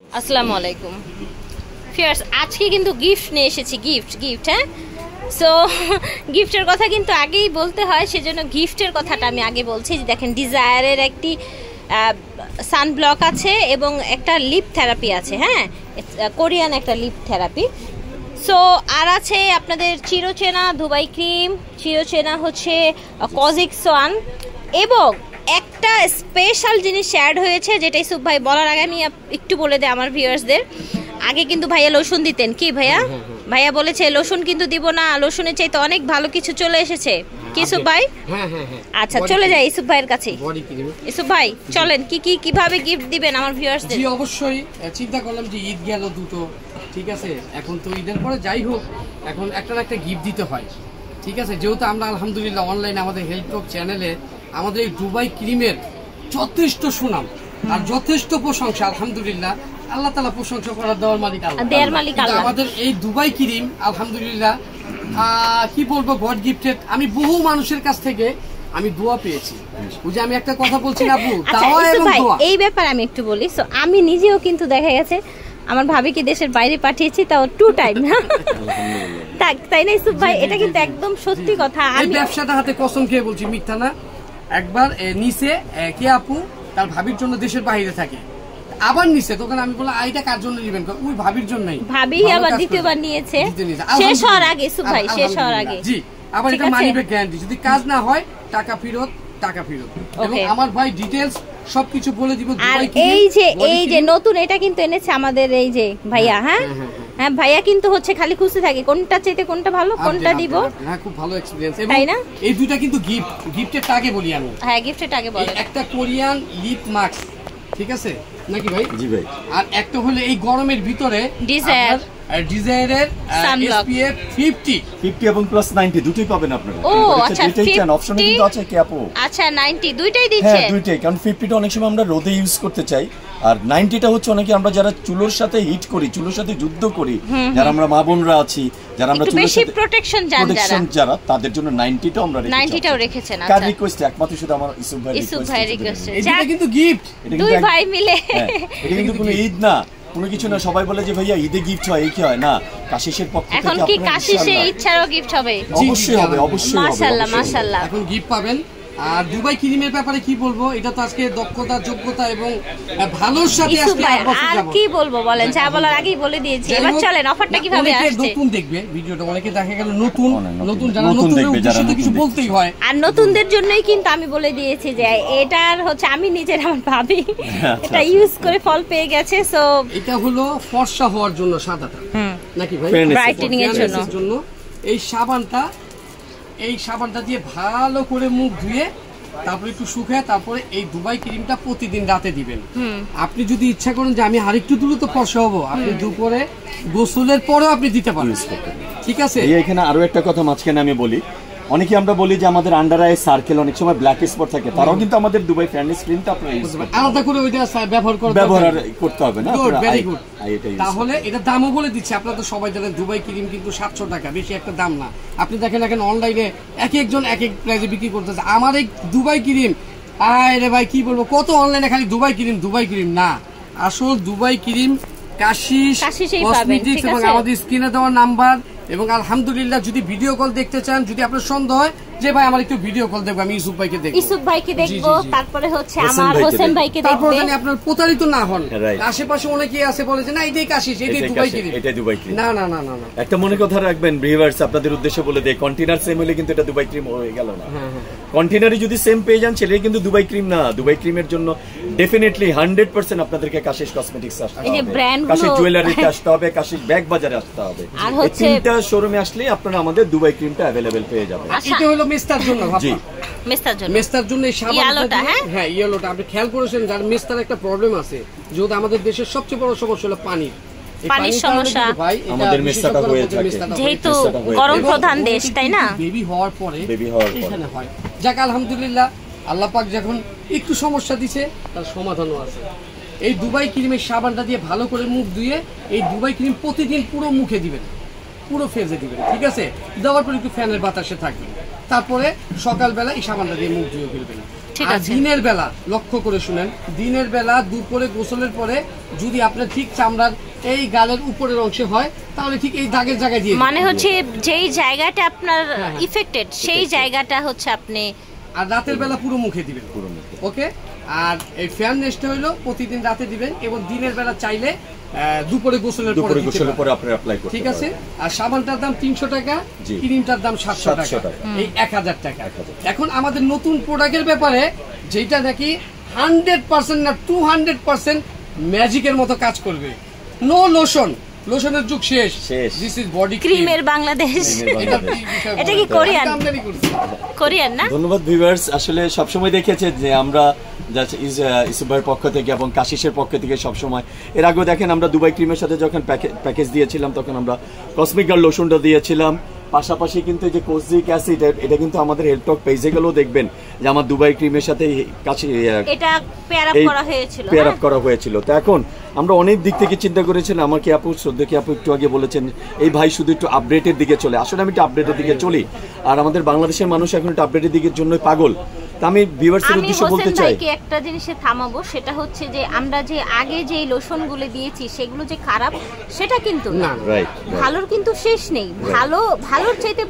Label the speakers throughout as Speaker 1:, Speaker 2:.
Speaker 1: আসসালামু আলাইকুম ফিয়ার্স, আজকে কিন্তু গিফট নিয়ে এসেছি। গিফট হ্যাঁ, সো গিফটের কথা কিন্তু আগেই বলতে হয়, সেজন্য গিফটের কথাটা আমি আগে বলছি। যে দেখেন, ডিজায়ারের একটি সানব্লক আছে এবং একটা লিপ থেরাপি আছে, হ্যাঁ, কোরিয়ান একটা লিপ থেরাপি। সো আর আছে আপনাদের চিরচেনা দুবাই ক্রিম, চিরচেনা হচ্ছে কজিক্স ওয়ান, এবং একটা স্পেশাল জিনিস অ্যাড হয়েছে, যেটা ইসুফ ভাই বলার আগে আমি একটু বলে দেয় আমার ভিউয়ার্সদের। আগে কিন্তু ভাইয়া লোশন দিতেন, কি ভাইয়া? ভাইয়া বলেছে লোশন কিন্তু দিব না, লোশনের চাইতে অনেক ভালো কিছু চলে এসেছে। কি ইসুফ ভাই? আচ্ছা, চলে যাই ইসুফ ভাইয়ের কাছে। ইসুফ ভাই চলেন, কিভাবে গিফট দিবেন আমার ভিউয়ার্সদের?
Speaker 2: জি অবশ্যই, চিন্তা করলাম যে ঈদ গেল দুটো, ঠিক আছে, এখন তো ঈদের পরে যাই হোক এখন একটা না একটা গিফট দিতে হয়, ঠিক আছে। যেহেতু আমরা আলহামদুলিল্লাহ অনলাইনে আমাদের হেলথ টক চ্যানেলে আমাদের এই দুবাই ক্রিমের যথেষ্ট সুনাম আর যথেষ্ট প্রশংসা, আলহামদুলিল্লাহ। আল্লাহ তাআলা প্রশংসা করার দেওয়ার মালিক আল্লাহ। আমাদের এই দুবাই ক্রিম আলহামদুলিল্লাহ কি বলবো, গড গিফটেড। আমি বহু মানুষের কাছ থেকে আমি দোয়া পেয়েছি। বুঝে আমি একটা কথা বলছি না আপু, তাওয়া এবং দোয়া।
Speaker 1: এই ব্যাপারে আমি একটু বলি। সো আমি নিজেও কিন্তু দেখা গেছে আমার ভাবিকে দেশের বাইরে পাঠিয়েছি, তাও 2 টাইম, তাই না ইসুফ ভাই? এটা কিন্তু একদম সত্যি কথা।
Speaker 2: আমি ব্যবসাটা হাতে কসম খেয়ে বলছি, মিথ্যা না। একবার নিচে কে আপু তার ভাবির জন্য দেশের বাইরে থাকে, আবার নিচে, তখন আমি বললাম এইটা কার জন্য নেবেন? ওই ভাবির জন্যই।
Speaker 1: ভাবি আবার দ্বিতীয়বার নিয়েছে, শেষ হওয়ার আগে ইসুফ ভাই, শেষ হওয়ার আগে।
Speaker 2: জি, আবার এটা মানি ব্যাক গ্যারান্টি, যদি কাজ না হয় টাকা ফেরত। এবং আমার ভাই ডিটেইলস সবকিছু বলে দিব।
Speaker 1: আর এই যে নতুন এটা কিন্তু এনেছে আমাদের এই যে ভাইয়া, হ্যাঁ হ্যাঁ, ভাইয়া কিন্তু হচ্ছে খালি খুঁজতে থাকে কোনটা চাইতে কোনটা ভালো, কোনটা দিব।
Speaker 2: হ্যাঁ, খুব ভালো এক্সপেরিয়েন্স, তাই না? এই দুইটা কিন্তু গিফটের আগে বলি আমি।
Speaker 1: হ্যাঁ, গিফটের আগে বলেন।
Speaker 2: একটা কোরিয়ান লিপ মাস্ক, ঠিক আছে নাকি ভাই?
Speaker 3: জি ভাই।
Speaker 2: আর একটা হলো এই গরমের ভিতরে ডিজায়ারের SPF 50
Speaker 3: এবং +90 দুটোই পাবেন আপনারা।
Speaker 1: ও আচ্ছা,
Speaker 3: দুটোই চান, অপশন কিন্তু আছে কি আপু?
Speaker 1: আচ্ছা, 90 দুইটাই দিচ্ছেন?
Speaker 3: হ্যাঁ, দুইটাই, কারণ 50টা অনেক সময় আমরা রোদে ইউজ করতে চাই, আর 90টা হচ্ছে অনেকে আমরা যারা চুলোর সাথে হিট করি, চুলোর সাথে যুদ্ধ করি, যারা আমরা মা বোনরা আছি, যারা আমরা চুলোর সাথে
Speaker 1: প্রোটেকশন যারা
Speaker 3: তাদের জন্য 90টাও আমরা রেখেছি।
Speaker 1: 90টাও রেখেছেন?
Speaker 3: আচ্ছা, কার রিকোয়েস্ট? একমাত্র শুধু আমার ইসুফ ভাই
Speaker 1: রিকোয়েস্ট।
Speaker 2: এটা কিন্তু গিফট,
Speaker 1: দুই ভাই মিলে।
Speaker 3: এটা কিন্তু কোনো ঈদ না, কোনো কিছু না। সবাই বলে যে ভাইয়া ঈদে গিফট হয়, এই কি হয় না? কাশিশের পক্ষ থেকে
Speaker 1: এখন কি কাশিশে ইচ্ছারও গিফট হবে?
Speaker 3: অবশ্যই হবে, অবশ্যই হবে।
Speaker 1: মাশাআল্লাহ মাশাআল্লাহ,
Speaker 2: এখন গিফট পাবেন। আর দুবাই ক্রিমের ব্যাপারে কি বলবো, এটা তো আজকে দক্ষতা, যোগ্যতা এবং ভালোর সাথে আজকে
Speaker 1: আর কি বলবো বলেন, যা বলার আগেই বলে দিয়েছি। এবার চলেন অফারটা কিভাবে আসছে।
Speaker 2: নতুন দেখবে ভিডিওটা, অনেকে দেখা গেল নতুন যারা নতুন দেখবে, যারা কিছু বলতেই হয়।
Speaker 1: আর নতুনদের জন্যই কিন্তু আমি বলে দিয়েছি যে এটার হচ্ছে আমি নিজের আমার ভাবি এটা ইউজ করে ফল পেয়ে গেছে। সো
Speaker 2: এটা হলো ফর্সা হওয়ার জন্য সাদাটা, নাকি ভাই?
Speaker 1: ব্রাইটেনিং এর
Speaker 2: জন্য এই সাবানটা দিয়ে ভালো করে মুখ ধুয়ে তারপরে একটু শুকায়, তারপরে এই দুবাই ক্রিমটা প্রতিদিন রাতে দিবেন। আপনি যদি ইচ্ছা করেন যে আমি আরেকটু দ্রুত ফর্সা হবো, আপনি দুপুরে গোসলের পরেও আপনি দিতে পারেন, ঠিক আছে।
Speaker 3: এখানে আরো একটা কথা মাঝখানে আমি বলি, অনেকে আমরা বলি যে আমাদের আন্ডার আই সার্কেল, অনেক সময় ব্ল্যাক স্পট থাকে, তারাও কিন্তু আমাদের দুবাই ফ্যান্ডেস ক্রিমটা আপনারা ইউজ করতে পারেন,
Speaker 2: আলাদা করে ওইটা ব্যবহার করতে হবে না। Very good. তাহলে এটা দামও বলে দিচ্ছি, আপনারা তো সবাই জানেন দুবাই ক্রিম কিন্তু 700 টাকা, বেশি একটা দাম না। আপনি দেখেন এখন অনলাইনে এক একজন এক এক প্রাইসে বিক্রি করতেছে। আমার এই দুবাই ক্রিম, আরে ভাই কি বলবো, কত অনলাইনে খালি দুবাই ক্রিম না, আসল দুবাই ক্রিম কাশিশ কসমেটিক্স এবং আমাদের স্ক্রিনে দেওয়া নাম্বার। এবং আলহামদুলিল্লাহ, যদি ভিডিও কল দেখতে চান, যদি আপনার সন্দেহ হয় যে ভাই আমার একটু ভিডিও কল দেখবো, আমি ইসুফ ভাইকে দেখবো,
Speaker 1: তারপরে হচ্ছে আমার হোসেন ভাইকে দেখবো,
Speaker 2: তারপর জানি আপনার প্রতারিত না হন। আশেপাশে অনেকেই আছে বলে যে না এটাই কাশিশ, এটাই দুবাই ক্রিম। না না না না না,
Speaker 3: একটা মনে কথা রাখবেন ভিউয়ার্স, আপনাদের উদ্দেশ্যে বলে দেই, কন্টেইনার সেম হলে কিন্তু এটা দুবাই ক্রিম হয়ে গেল না। কন্টেইনারে যদি সেম পেয়ে যান, সেটাই কিন্তু দুবাই ক্রিম না। দুবাই ক্রিমের জন্য ডেফিনেটলি 100% আপনাদেরকে কাশিশ কসমেটিক্স আসতে হবে, কাশিশ জুয়েলারিতে আসতে হবে, কাশিশ ব্যাগ বাজারে আসতে হবে। এই তিনটা শোরুমে আসলে আপনারা আমাদের দুবাই ক্রিমটা अवेलेबल পেয়ে যাবেন।
Speaker 2: এটা হলো মেস্তার জন্য,
Speaker 3: জি
Speaker 2: মেস্তার জন্য এই সাবানটা, হ্যাঁ ইয়েলোটা আপনি খেয়াল করেছেন, যার মেস্তার একটা প্রবলেম আছে, যেহেতু আমাদের দেশের সবচেয়ে বড় সমস্যা হলো পানির সমস্যা।
Speaker 3: আমাদের মেস্তাটা হয়ে থাকে
Speaker 1: যেহেতু গরম প্রধান দেশ, তাই না?
Speaker 2: বেবি হওয়ার পরে এখানে হয়। যাক আলহামদুলিল্লাহ, আল্লাহ পাক যখন একটু সমস্যা দিছে, তার সমাধানও আছে। এই দুবাই ক্রিমের সাবানটা দিয়ে ভালো করে মুখ ধুয়ে এই দুবাই ক্রিম প্রতিদিন পুরো মুখে দিবেন, পুরো ফেজে দিবেন, ঠিক আছে। দেওয়ার পর একটু ফ্যানের বাতাসে থাকবেন, তারপরে সকালবেলা এই সাবানটা দিয়ে মুখ ধুয়ে ফেলবেন।
Speaker 1: ঠিক
Speaker 2: আর
Speaker 1: আছে।
Speaker 2: দিনের বেলা লক্ষ্য করে শুনেন, দিনের বেলা দুপুরে গোসলের পরে যদি আপনার ঠিক চামড়ার এই গালের উপরের অংশে হয় তাহলে ঠিক এই দাগের জায়গায় দিয়ে
Speaker 1: মানে
Speaker 2: দিবেন।
Speaker 1: হচ্ছে যেই জায়গাটা আপনার
Speaker 2: হ্যাঁ।
Speaker 1: ইফেক্টেড সেই জায়গাটা হচ্ছে আপনি
Speaker 2: আর রাতের বেলা পুরো মুখে দিবেন,
Speaker 3: পুরো মুখে।
Speaker 2: ওকে। আর এই ফ্যান নেস্টে হইলো প্রতিদিন রাতে দিবেন এবং দিনের বেলা চাইলে দুপুরে গোসলের পরে
Speaker 3: দুপুরে
Speaker 2: দিতে
Speaker 3: গোসলের
Speaker 2: পারেন।
Speaker 3: পরে আপনি অ্যাপ্লাই করতে
Speaker 2: ঠিক আছে।
Speaker 3: পারবেন।
Speaker 2: আর সাবানটার দাম 300 টাকা,
Speaker 3: জি।
Speaker 2: ক্রিমটার দাম 700 টাকা,
Speaker 3: 700 টাকা।
Speaker 2: এই 1000 টাকা। এখন আমাদের নতুন প্রোডাক্টের ব্যাপারে যেটা নাকি 100% না 200% ম্যাজিকের মতো কাজ করবে। নো লোশন, লোশনের যুগ শেষ।
Speaker 3: শেষ।
Speaker 2: দিস ইজ বডি
Speaker 1: ক্রিমের বাংলাদেশ।
Speaker 2: এটা
Speaker 1: কি কোরিয়ান?
Speaker 2: আমদানি করছে।
Speaker 1: কোরিয়ান না?
Speaker 3: ধন্যবাদ ভিউয়ার্স। আসলে সবসময় দেখেছে যে আমরা ইসুফ ভাইয়ের পক্ষ থেকে এবং কাশিসের পক্ষ থেকে সবসময়, এর আগেও দেখেন আমরা দুবাই ক্রিমের সাথে যখন প্যাকেজ দিয়েছিলাম তখন আমরা কসমিক গার্ল লোশনটা দিয়েছিলাম, পাশাপাশি কিন্তু এই যে কোজিক অ্যাসিড এটা কিন্তু আমাদের হেলথ টক পেজে গেলেও দেখবেন যে আমার দুবাই ক্রিমের সাথে
Speaker 1: এটা পেয়ার আপ করা হয়েছিল।
Speaker 3: পেয়ার আপ করা হয়েছিল। তো এখন আমরা অনেক দিক থেকে চিন্তা করেছিলাম, আমার কি আপু শ্রদ্ধা কি আপু একটু আগে বলেছেন এই ভাই শুধু একটু আপডেটের দিকে চলে, আসলে আমি একটু আপডেটের দিকে চলি, আর আমাদের বাংলাদেশের মানুষ এখন একটু আপডেটের দিকের জন্যই পাগল। তা আমি ভিউয়ার্সের
Speaker 1: আমি
Speaker 3: উদ্দেশ্যে বলতে
Speaker 1: হোসেন
Speaker 3: চাই,
Speaker 1: ভাইকে একটা জিনিসে থামাবো, সেটা হচ্ছে যে আমরা যে আগে যে লোশনগুলো দিয়েছি সেগুলো যে খারাপ সেটা কিন্তু না।
Speaker 2: না।
Speaker 3: রাইট
Speaker 1: ভালোর কিন্তু শেষ নেই, ভালোর চাইতে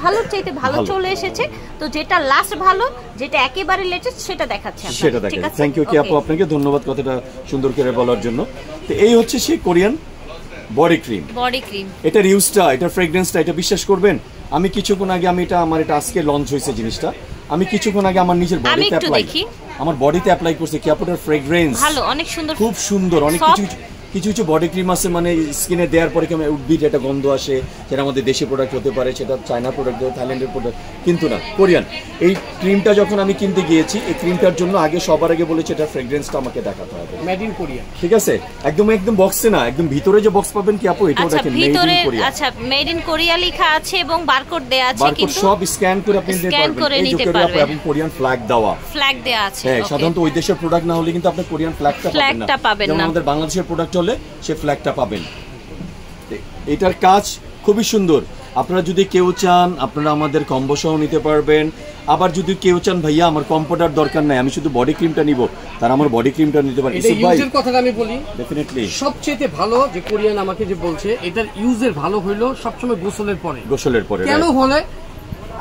Speaker 1: ভালোর চাইতে ভালো
Speaker 3: ভালো।
Speaker 1: চলে এসেছে। তো যেটা লাস্ট ভালো, যেটা একেবারে লেটেস্ট সেটা দেখাচ্ছে আপনাদের,
Speaker 3: সেটা
Speaker 1: ঠিক
Speaker 3: দেখেন।
Speaker 1: আছে?
Speaker 3: থ্যাংক ইউ কি আপু,
Speaker 1: Okay.
Speaker 3: আপনাকে ধন্যবাদ কথাটা সুন্দর করে বলার জন্য। তো এই হচ্ছে সেই Korean body cream,
Speaker 1: body cream.
Speaker 3: এটার ইউজটা, এটার ফ্রেগরেন্সটা, এটা বিশ্বাস করবেন আমি কিছুক্ষণ আগে আমার এটা আজকে লঞ্চ হয়েছে জিনিসটা, আমি কিছুক্ষণ আগে আমার নিজের
Speaker 1: আমি
Speaker 3: বডিতে
Speaker 1: একটু
Speaker 3: অ্যাপ্লাই,
Speaker 1: দেখি।
Speaker 3: আমার বডিতে অ্যাপ্লাই করছে কি আপনার ফ্রেগরেন্স
Speaker 1: ভালো, অনেক সুন্দর,
Speaker 3: খুব সুন্দর। অনেক
Speaker 1: Soft.
Speaker 3: কিছু কিছু বডি ক্রিম আছে মানে স্কিনে দেওয়ার পরে কেমন উদ্ভিদ একটা গন্ধ আসে, সেটা আমাদের দেশি প্রোডাক্ট হতে পারে, সেটা চায়না প্রোডাক্ট, থাইল্যান্ডের প্রোডাক্ট, কিন্তু না, কোরিয়ান। এই ক্রিমটা যখন আমি কিনতে গিয়েছি, এই ক্রিমটার জন্য সবার আগে বলেছে এটা ফ্রেগরেন্সটা আমাকে দেখাতে হবে,
Speaker 2: মেড ইন কোরিয়া।
Speaker 3: ঠিক আছে। একদম বক্সে না, একদম ভিতরে যে বক্স পাবেন কি আপু, এটাও
Speaker 1: আচ্ছা
Speaker 3: দেখেন মেড
Speaker 1: ভিতরে,
Speaker 3: ইন কোরিয়া,
Speaker 1: আচ্ছা মেড ইন কোরিয়া লেখা আছে এবং বারকোড দেয়া আছে,
Speaker 3: বারকোড
Speaker 1: কিন্তু
Speaker 3: সব স্ক্যান করে আপনি নিতে
Speaker 1: স্ক্যান করে
Speaker 3: পারবেন, এই যে
Speaker 1: নিতে
Speaker 3: কোরিয়া
Speaker 1: পারবেন।
Speaker 3: এবং কোরিয়ান ফ্ল্যাগ দেওয়া।
Speaker 1: ফ্ল্যাগ দেয়া আছে।
Speaker 3: হ্যাঁ,
Speaker 1: Okay.
Speaker 3: সাধারণত ওই দেশের প্রোডাক্ট না হলে কিন্তু আপনি কোরিয়ান ফ্ল্যাগটা
Speaker 1: ফ্ল্যাগটা পাবেন
Speaker 3: যেমন
Speaker 1: না।
Speaker 3: আমাদের বাংলাদেশের প্রোডাক্ট হলে সে ফ্ল্যাগটা পাবেন। এটার কাজ খুবই সুন্দর। আপনারা যদি কেউ চান আপনারা আমাদের কম্বো সহ নিতে পারবেন, আবার যদি কেউ চান ভাইয়া আমার কম্পোটার দরকার নাই, আমি শুধু বডি ক্রিমটা নিব, তার আমার বডি ক্রিমটা নিতে পারেন।
Speaker 2: এটা ইউজের কথাটা আমি বলি,
Speaker 3: ডেফিনেটলি
Speaker 2: সবচেয়ে ভালো যে কোরিয়ান আমাকে যে বলছে এটার ইউজের ভালো হইলো সবসময় গোসলের পরে।
Speaker 3: গোসলের পরে
Speaker 2: কেন হলে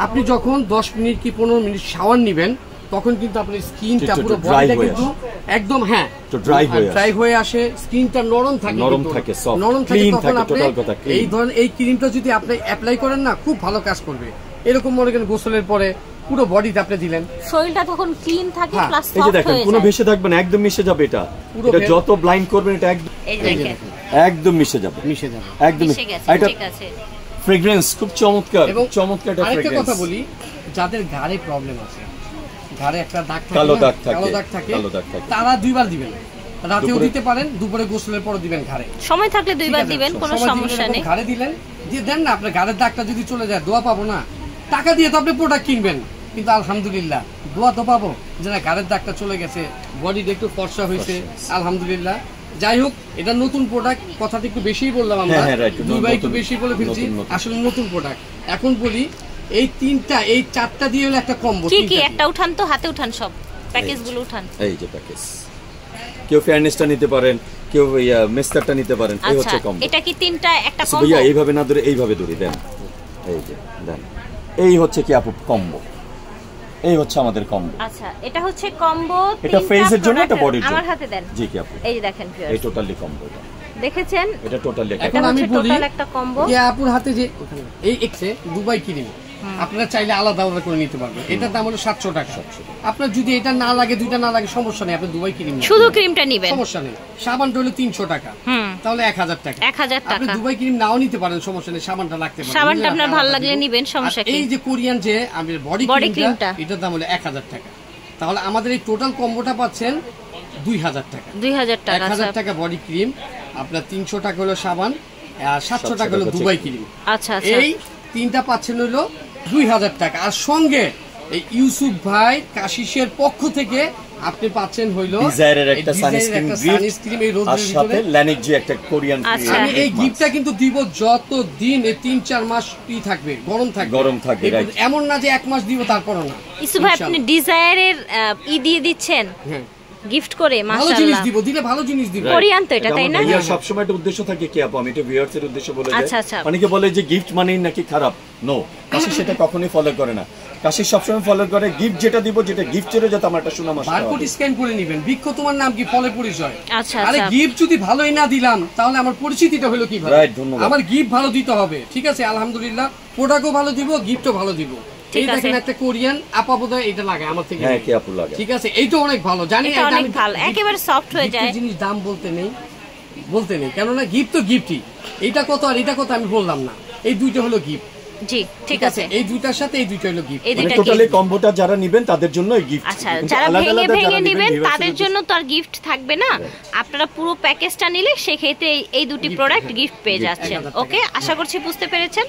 Speaker 2: আপনি যখন 10 মিনিট কি 15 মিনিট শাওয়ার নেবেন তখন কিন্তু আপনার স্কিনটা
Speaker 3: একটু
Speaker 2: পুরো
Speaker 3: dry
Speaker 2: বডিটা
Speaker 3: হয়ে
Speaker 2: কিন্তু একদম
Speaker 3: একটু dry হয়ে
Speaker 2: ড্রাই হয়ে আসে, স্কিনটা নরম থাকে,
Speaker 3: নরম
Speaker 2: কিন্তু
Speaker 3: থাকে, soft,
Speaker 2: নরম থাকে।
Speaker 3: clean
Speaker 2: তখন
Speaker 3: থাকে,
Speaker 2: আপনি
Speaker 3: total কথা, clean।
Speaker 2: এই ধরনের এই ক্রিমটা যদি আপনি অ্যাপ্লাই করেন না খুব ভালো কাজ করবে। এরকম মনে করেন গোসলের পরে পুরো বডিতে আপনি দিলেন,
Speaker 1: শরীরটা তখন ক্লিন থাকে
Speaker 2: হ্যাঁ,
Speaker 1: প্লাস
Speaker 3: এই যে
Speaker 1: সফট
Speaker 3: দেখেন
Speaker 1: হয়ে
Speaker 3: কোনো
Speaker 1: যায়।
Speaker 3: ভেসে থাকবে না, একদম মিশে যাবে। এটা
Speaker 2: পুরো
Speaker 3: এটা যত ব্লাইন্ড করবেন এটা একদম
Speaker 1: এই
Speaker 2: এই যে
Speaker 1: দেখেন
Speaker 2: দেখুন,
Speaker 3: একদম মিশে যাবে,
Speaker 2: মিশে যাবে।
Speaker 3: একদম।
Speaker 1: মিশে গেছে,
Speaker 3: এটা
Speaker 1: ঠিক আছে।
Speaker 3: ফ্রেগরেন্স খুব চমৎকার,
Speaker 2: এবং
Speaker 3: চমৎকার একটা
Speaker 2: আরেকটা
Speaker 3: ফ্রেগরেন্স।
Speaker 2: কথা বলি, যাদের ঘাড়ে প্রবলেম আছে, ঘাড়ে একটা দাগ থাকে,
Speaker 3: কালো
Speaker 2: না?
Speaker 3: দাগ থাকে,
Speaker 2: কালো দাগ থাকে,
Speaker 3: কালো দাগ থাকে।
Speaker 2: তারা দুইবার দিবেন, রাতেও
Speaker 3: দুপুরে-
Speaker 2: দিতে পারেন, দুপুরে গোসলের পর দিবেন ঘাড়ে।
Speaker 1: সময় থাকলে দুইবার
Speaker 2: ঠিক আছে?
Speaker 1: দিবেন, কোনো
Speaker 2: সবাই
Speaker 1: সমস্যা
Speaker 2: দিবেন,
Speaker 1: নেই।
Speaker 2: এরকম ঘাড়ে দিলেন, দিয়ে দেন না আপনার ঘাড়ের দাগটা যদি চলে যায়, দোয়া পাবো না। টাকা দিয়ে তো আপনি প্রোডাক্ট কিনবেন, কিন্তু আলহামদুলিল্লাহ দোয়া তো পাবো যে না ঘাড়ের দাগটা চলে গেছে, বডিটা একটু ফর্সা হয়েছে, আলহামদুলিল্লাহ। যাই হোক, এটা নতুন প্রোডাক্ট, কথাটা একটু বেশিই বললাম আমরা,
Speaker 3: হ্যাঁ, right,
Speaker 2: দুইবার একটু
Speaker 3: নতুন,
Speaker 2: বেশি বলে ফেলছি,
Speaker 3: নতুন, নতুন।
Speaker 2: আসলে নতুন প্রোডাক্ট। এখন বলি এই চারটা দিয়ে হলো একটা কম্বো।
Speaker 1: কি কি একটা উঠান তো, হাতে উঠান, সব প্যাকেজগুলো উঠান।
Speaker 3: এই যে প্যাকেজ, কেউ ফেয়ারনেসটা নিতে পারেন, কেউ মেস্টারটা নিতে পারেন, এই
Speaker 1: আচ্ছা
Speaker 3: হচ্ছে কম্বো।
Speaker 1: এটা কি তিনটা একটা
Speaker 3: আচ্ছা
Speaker 1: কম্বো?
Speaker 3: ভাইয়া এইভাবে না ধরে এইভাবে ধরি দেন, এই যে দেন, এই হচ্ছে কি আপু কম্বো, এই হচ্ছে আমাদের কম্বো।
Speaker 1: আচ্ছা এটা হচ্ছে কম্বো,
Speaker 3: এটা ফেসের জন্য, এটা বডির জন্য।
Speaker 1: আমার হাতে দেন।
Speaker 3: জি কি আপু,
Speaker 1: এই যে দেখেন
Speaker 3: এই
Speaker 1: ভিউয়ার্স,
Speaker 3: টোটালি কম্বো,
Speaker 1: দেখেছেন
Speaker 3: এটা টোটালি
Speaker 1: এটা
Speaker 2: এখন আমি
Speaker 1: হচ্ছে
Speaker 2: বলি
Speaker 1: টোটাল একটা কম্বো।
Speaker 2: যে আপুর হাতে যে এই এক্সে দুবাই কিনিম, আপনারা চাইলে আলাদা আলাদা করে নিতে পারবেন। এটার দাম হলো 700 টাকা। আপনার যদি এটা না লাগে, দুইটা না লাগে, সমস্যা নেই, আপনি দুবাই কিনিম,
Speaker 1: শুধু ক্রিমটা নেবেন,
Speaker 2: সমস্যা নেই। সাবানটা হলো 300 টাকা, তাহলে 1000 টাকা।
Speaker 1: 1000
Speaker 2: আপনি
Speaker 1: টাকা।
Speaker 2: দুবাই ক্রিম নাও নিতে পারেন, সমস্যা নেই, সাবানটা লাগতে পারে,
Speaker 1: সাবানটা আপনার ভালো লাগলে নিবেন, সমস্যা
Speaker 2: আর
Speaker 1: কি?
Speaker 2: এই যে কোরিয়ান যে আমি বডি
Speaker 1: Body
Speaker 2: ক্রিমটা,
Speaker 1: creamটা।
Speaker 2: এটার দাম হলো 1000 টাকা। তাহলে আমাদের এই টোটাল কম্বোটা পাচ্ছেন 2000 টাকা।
Speaker 1: 2000 টাকা।
Speaker 2: 1000
Speaker 1: আচ্ছা
Speaker 2: টাকা বডি ক্রিম, আপনার 300 টাকা হলো সাবান, আর 700 টাকা হলো দুবাই ক্রিম।
Speaker 1: আচ্ছা আচ্ছা
Speaker 2: এই তিনটা পাচ্ছেন হলো 2000 টাকা। আর সঙ্গে এই ইউসুফ ভাই কাশিসের পক্ষ থেকে আপনি পাচ্ছেন হইলো
Speaker 3: ডিজায়ারের একটা সানস্ক্রিন
Speaker 2: সানস্ক্রিন এই রোদের
Speaker 3: আর সাথে ল্যানিক যে একটা কোরিয়ান
Speaker 2: আমি এই গিফটটা কিন্তু দিব যত দিন এই 3-4 মাস থাকবে, গরম থাকবে
Speaker 3: রাইট,
Speaker 2: এমন না যে 1 মাস দিব তারপর না।
Speaker 1: ইসু ভাই আপনি ডিজায়ারের দিয়ে দিচ্ছেন গিফট করে, মাশাআল্লাহ
Speaker 2: ভালো জিনিস দিব, দিলে ভালো জিনিস দিব।
Speaker 1: কোরিয়ান তো এটা, তাই না?
Speaker 3: ভাইয়া সব সময় একটা উদ্দেশ্য থাকে কি আপু, আমি এটা ভিউয়ার্স এর উদ্দেশ্য বলে
Speaker 1: আচ্ছা,
Speaker 3: যাই।
Speaker 1: আচ্ছা।
Speaker 3: অনেকে বলে যে গিফট মানেই নাকি খারাপ, নো, কাশি সেটা কখনোই ফলো করে না। কাশি সবসময় ফলো করে গিফট যেটা দিব, যেটা গিফটেরও যাতে আমার একটা সুনাম আসে।
Speaker 2: বারকোড স্ক্যান করে নেবেন, বৃক্ষ তোমার নাম কি, ফলে পরিচয়।
Speaker 1: আচ্ছা
Speaker 2: আরে
Speaker 1: আচ্ছা,
Speaker 2: গিফট যদি ভালোই না দিলাম তাহলে আমার পরিচিতিটা হলো কিভাবে?
Speaker 3: রাইট, ধন্যবাদ।
Speaker 2: আমার গিফট ভালো দিতে হবে, ঠিক আছে? আলহামদুলিল্লাহ, প্রোডাক্টও ভালো দিব, গিফটও ভালো দিব। এই দেখেন একটা কোরিয়ান আপা বোধহয় এটা লাগে আমার থেকে।
Speaker 3: হ্যাঁ, কি আপু লাগে,
Speaker 2: ঠিক আছে, এইটা অনেক ভালো, জানি
Speaker 1: এটা অনেক ভালো, একেবারে সফট হয়ে যায়।
Speaker 2: জিনিস দাম বলতে নেই, কেননা গিফট তো গিফটই। এইটা কত আর এটা কত আমি বললাম না, এই দুইটা হলো গিফট।
Speaker 1: জি, ঠিক আছে,
Speaker 2: এই দুইটার সাথে এই দুইটা হলো গিফট।
Speaker 1: এই দুইটা
Speaker 3: টোটালি কম্বোটা যারা নেবেন তাদের জন্য এই গিফট।
Speaker 1: আচ্ছা, যারা ভেঙে ভেঙে নেবেন তাদের জন্য তো আর গিফট থাকবে না, আপনারা পুরো প্যাকেজটা নিলে সেক্ষেত্রে এই দুটি প্রোডাক্ট গিফট পেয়ে যাচ্ছেন। ওকে, আশা করছি বুঝতে পেরেছেন।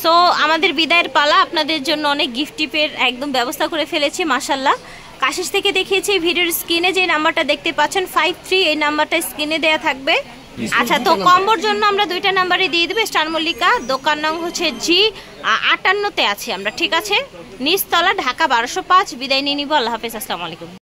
Speaker 1: সো আমাদের বিদায়ের পালা, আপনাদের জন্য অনেক গিফট টিপের একদম ব্যবস্থা করে ফেলেছি মাশাআল্লাহ। কাশিস থেকে দেখিয়েছি, ভিডিওর স্ক্রিনে যে নাম্বারটা দেখতে পাচ্ছেন 53, এই নাম্বারটা স্ক্রিনে দেয়া থাকবে। আচ্ছা, তো কম্বোর জন্য আমরা দুইটা নাম্বারে দিয়ে দেবো। স্টার মল্লিকা, দোকান নং হচ্ছে G58 তে আছি আমরা, ঠিক আছে? নিচতলা, ঢাকা 1205। বিদায় নিয়ে নিব, আল্লাহ হাফেজ, আসসালামু আলাইকুম।